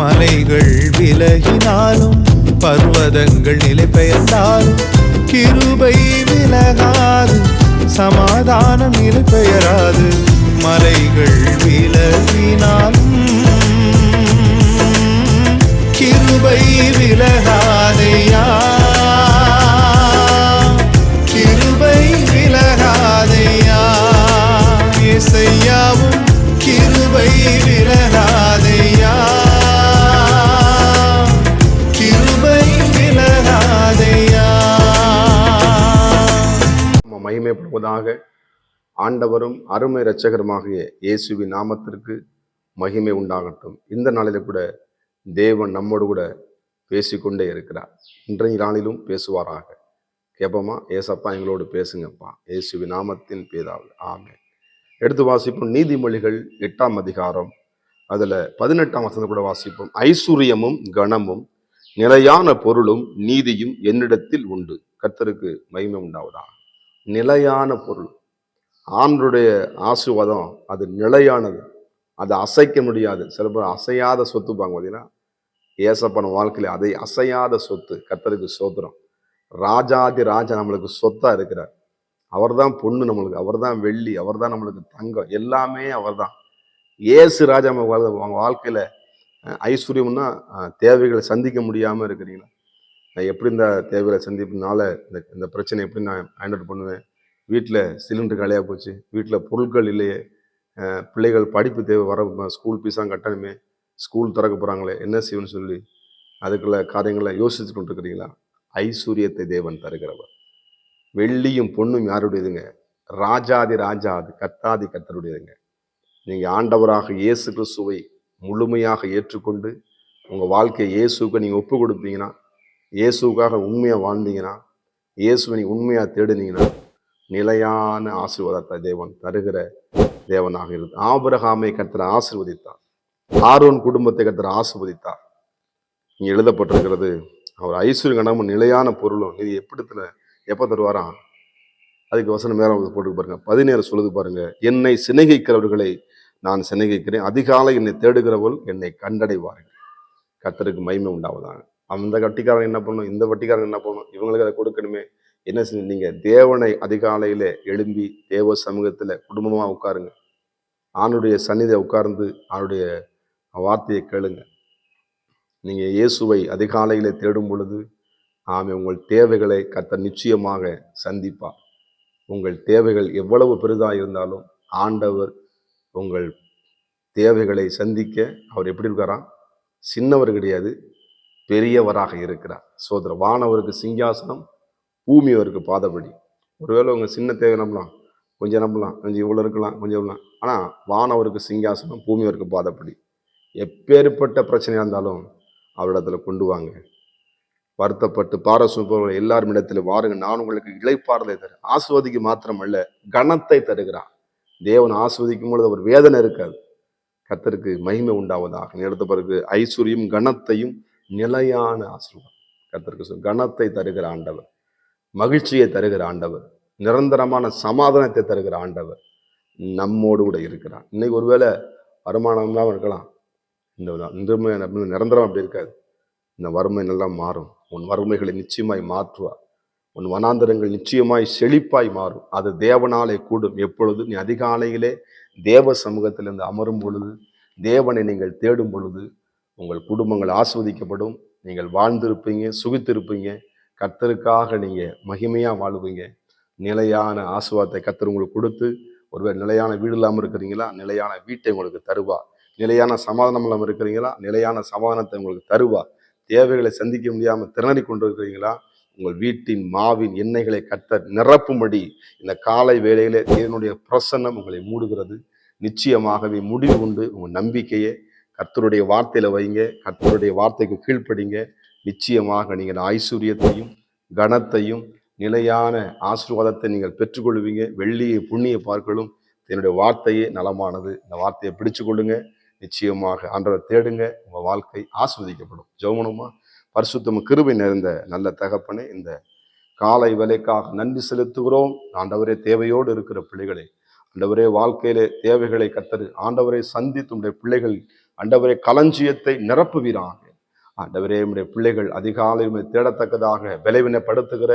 மலைகள் விலகினாலும் பர்வதங்கள் நிலை பெயர்ந்தாலும் கிருபை விலகாது, சமாதானம் நிலை பெயராது. மலைகள் விலகினாலும் கிருபை விலகாதையா, கிருபை விலகாதையா. இசையாவும் கிருபை விலகாதையா, கிருபை விலகாதையா. மகிமைப்படுவதாக. ஆண்டவரும் அருமை இரட்சகருமாகிய இயேசுவின் நாமத்திற்கு மகிமை உண்டாகட்டும். இந்த நாளில கூட தேவன் நம்மோடு கூட பேசிக்கொண்டே இருக்கிறார். இன்றைய நாளிலும் பேசுவாராக. கேப்பமா, ஏசப்பா எங்களோடு பேசுங்கப்பா, இயேசுவின் நாமத்தின் பேரால் ஆமென். எடுத்து வாசிப்போம் நீதிமொழிகள் 8ஆம் அதிகாரம், அதுல 18ஆம் வசனம் கூட வாசிப்போம். ஐஸ்வர்யமும் கனமும் நிலையான பொருளும் நீதியும் என்னிடத்தில் உண்டு. கர்த்தருக்கு மகிமை உண்டாவதா. நிலையான பொருள், ஆண்டருடைய ஆசீர்வாதம் அது நிலையானது, அதை அசைக்க முடியாது. சில பேர் அசையாத சொத்து பாங்க பார்த்தீங்கன்னா, ஏசப்பன வாழ்க்கையில அதை அசையாத சொத்து. கர்த்தருக்கு சோத்திரம். ராஜாதி ராஜா நம்மளுக்கு சொத்தா இருக்கிறார். அவர் தான் பொண்ணு நம்மளுக்கு, அவர் தான் வெள்ளி, அவர் தான் நம்மளுக்கு தங்கம், எல்லாமே அவர் தான். ஏசு ராஜா அவங்க வாழ்க்கையில ஐஸ்வர்யம்னா தேவைகளை சந்திக்க முடியாம இருக்கிறீங்களா? நான் எப்படி இந்த தேவைகளை சந்திப்புனால இந்த பிரச்சனை எப்படி நான் ஹேண்டில் பண்ணுவேன்? வீட்டில் சிலிண்டர் காலியாக போச்சு, வீட்டில் பொருட்கள் இல்லையே, பிள்ளைகள் படிப்பு தேவை, வர ஸ்கூல் ஃபீஸாக கட்டணுமே, ஸ்கூல் திறக்க போகிறாங்களே, என்ன செய்யணும்னு சொல்லி அதுக்குள்ள காரியங்களை யோசிச்சு கொண்டு இருக்கிறீங்களா? ஐஸ்வர்யத்தை தேவன் தருகிறவர். வெள்ளியும் பொண்ணும் யாருடையதுங்க? ராஜாதி ராஜா, அது கர்த்தாதி கர்த்தருடையதுங்க. நீங்கள் ஆண்டவராக இயேசு கிறிஸ்துவை முழுமையாக ஏற்றுக்கொண்டு உங்கள் வாழ்க்கையை இயேசுக்கு நீங்கள் ஒப்பு கொடுப்பீங்கன்னா, இயேசுக்காக உண்மையாக வாழ்ந்தீங்கன்னா, இயேசுவை நீங்கள் உண்மையாக தேடுனீங்கன்னா, நிலையான ஆசீர்வாதத்தை தேவன் தருகிற தேவனாக இருக்கு. ஆபிரகாமை கர்த்தர் ஆசீர்வதித்தார், ஆரோன் குடும்பத்தை கர்த்தர் ஆசீர்வதித்தார். இங்கே எழுதப்பட்டிருக்கிறது, அவர் ஐஸ்வர்ய கனமும் நிலையான பொருளும் இது எப்போ தருவாராம்? அதுக்கு வசனம் மேல போட்டு பாருங்க. 17 சொல்லுது பாருங்க. என்னை சிநேகிக்கிறவர்களை நான் சிநேகிக்கிறேன், அதிகாலை என்னை தேடுகிறவர்கள் என்னை கண்டடைவார்கள். கர்த்தருக்கு மகிமை உண்டாவதாக. அந்த வட்டிக்காரன் என்ன பண்ணணும், இந்த வட்டிக்காரன் என்ன பண்ணணும், இவங்களுக்கு அதை கொடுக்கணுமே. என்ன செய்ய, நீங்க தேவனை அதிகாலையில எழும்பி தேவ சமூகத்துல குடும்பமா உட்காருங்க, ஆணுடைய சந்நிதியை உட்கார்ந்து ஆணுடைய வார்த்தையை கேளுங்க. நீங்க இயேசுவை அதிகாலையில தேடும் பொழுது உங்கள் தேவைகளை கர்த்தர் நிச்சயமாக சந்திப்பார். உங்கள் தேவைகள் எவ்வளவு பெரிதாக இருந்தாலும் ஆண்டவர் உங்கள் தேவைகளை சந்திக்க அவர் எப்படி இருக்காராம்? சின்னவர் கிடையாது, பெரியவராக இருக்கிறார். சோதர வானவருக்கு சிங்காசனம், பூமியவருக்கு பாதபடி. ஒருவேளை உங்க சின்ன தேவை நம்பலாம், கொஞ்சம் நம்பலாம், கொஞ்சம் இவ்வளோ இருக்கலாம், கொஞ்சம் இவ்வளோ. ஆனால் வானவருக்கு சிங்காசனம், பூமியவருக்கு பாதப்படி. எப்பேற்பட்ட பிரச்சனையாக இருந்தாலும் அவரிடத்துல கொண்டு வாங்க. வருத்தப்பட்டு பாரசூப்பவர்கள் எல்லாரும் இடத்துல வாருங்க, நான் உங்களுக்கு இளைப்பாறுதலை தரேன். ஆஸ்வதிக்கு மாத்திரம் அல்ல, கனத்தை தருகிறார். தேவன் ஆஸ்வதிக்கும் பொழுது அவர் வேதனை இருக்காது. கர்த்தருக்கு மகிமை உண்டாவதாக. எடுத்த பிறகு ஐஸ்வர்யம் கனத்தையும் நிலையான ஆசீர்வாதம். கர்த்தருக்கு கனத்தை தருகிற ஆண்டவர், மகிழ்ச்சியை தருகிற ஆண்டவர், நிரந்தரமான சமாதானத்தை தருகிற ஆண்டவர் நம்மோடு கூட இருக்கிறார். இன்னைக்கு ஒருவேளை வருமானம்லாம் இருக்கலாம், இந்த நிரந்தரம் அப்படி இருக்காது. இந்த வறுமை நல்லா மாறும். உன் வறுமைகளை நிச்சயமாய் மாற்றுவார். உன் வனாந்தரங்கள் நிச்சயமாய் செழிப்பாய் மாறும். அது தேவனாலே கூடும். எப்பொழுது நீ அதிகாலையிலே தேவ சமூகத்திலிருந்து அமரும் பொழுது, தேவனை நீங்கள் தேடும் பொழுது, உங்கள் குடும்பங்கள் ஆஸ்வதிக்கப்படும். நீங்கள் வாழ்ந்திருப்பீங்க, சுகித்திருப்பீங்க. கர்த்தருக்காக நீங்க மகிமையா வாழ்வீங்க. நிலையான ஆசீர்வாதத்தை கர்த்தர் உங்களுக்கு கொடுத்து, ஒருவேளை நிலையான வீடு இல்லாமல் இருக்கிறீங்களா, நிலையான வீட்டை உங்களுக்கு தருவார். நிலையான சமாதானம் இல்லாமல் இருக்கிறீங்களா, நிலையான சமாதானத்தை உங்களுக்கு தருவார். தேவைகளை சந்திக்க முடியாமல் திணறி கொண்டு இருக்கிறீங்களா, உங்கள் வீட்டின் மாவின் எண்ணெய்களை கர்த்தர் நிரப்பும்படி இந்த காலை வேளையிலே என்னுடைய பிரசன்னம் உங்களை மூடுகிறது. நிச்சயமாகவே முடிவு உண்டு. உங்கள் நம்பிக்கையை கர்த்தருடைய வார்த்தையில வைங்க, கர்த்தருடைய வார்த்தைக்கு கீழ்ப்படிங்க. நிச்சயமாக நீங்கள் ஐஸ்வர்யத்தையும் கனத்தையும் நிலையான ஆசீர்வாதத்தை நீங்கள் பெற்றுக்கொள்வீங்க. வெள்ளியை புண்ணிய பார்க்கலும் என்னுடைய வார்த்தையே நலமானது. இந்த வார்த்தையை பிடிச்சு கொள்ளுங்க. நிச்சயமாக ஆண்டவரை தேடுங்க, உங்க வாழ்க்கை ஆஸ்வதிக்கப்படும். ஜெபமா. பரிசுத்தம் கிருபை நிறைந்த நல்ல தகப்பனே, இந்த காலை வேலைக்காக நன்றி செலுத்துகிறோம். ஆண்டவரே, தேவையோடு இருக்கிற பிள்ளைகளை, ஆண்டவரே, வாழ்க்கையிலே தேவைகளை கர்த்தர் ஆண்டவரை சந்தித்து உடைய பிள்ளைகள் ஆண்டவரே களஞ்சியத்தை நிரப்புவீராக. ஆண்டவரே உம்முடைய பிள்ளைகள் அதிகாலை உம்மை தேடத்தக்கதாக பலவீனப்படுத்துகிற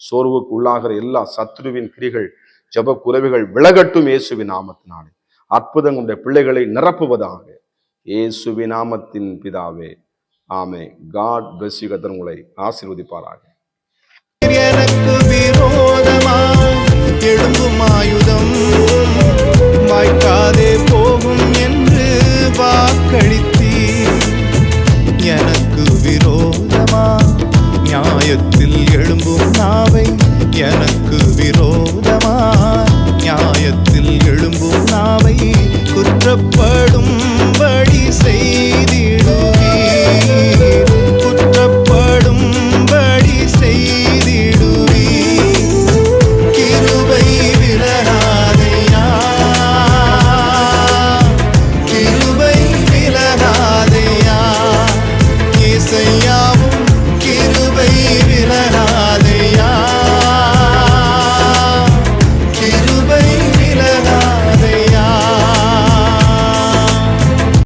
சோர்வுக்கு உள்ளாகிற எல்லா சத்துருவின் கிரிகள் ஜெப குறைவுகள் விலகட்டும் இயேசுவின் நாமத்தினாலே. அற்புதம் உடைய பிள்ளைகளை நிரப்புவதாக இயேசுவின் நாமத்தின் பிதாவே, ஆமே. God bless you. கர்த்தர் உங்களை ஆசீர்வதிப்பாராக. எனக்கு விரோதமாய் எழும்பும் ஆயுதம் வாய்க்காதே போகும் என்று வாக்களித்த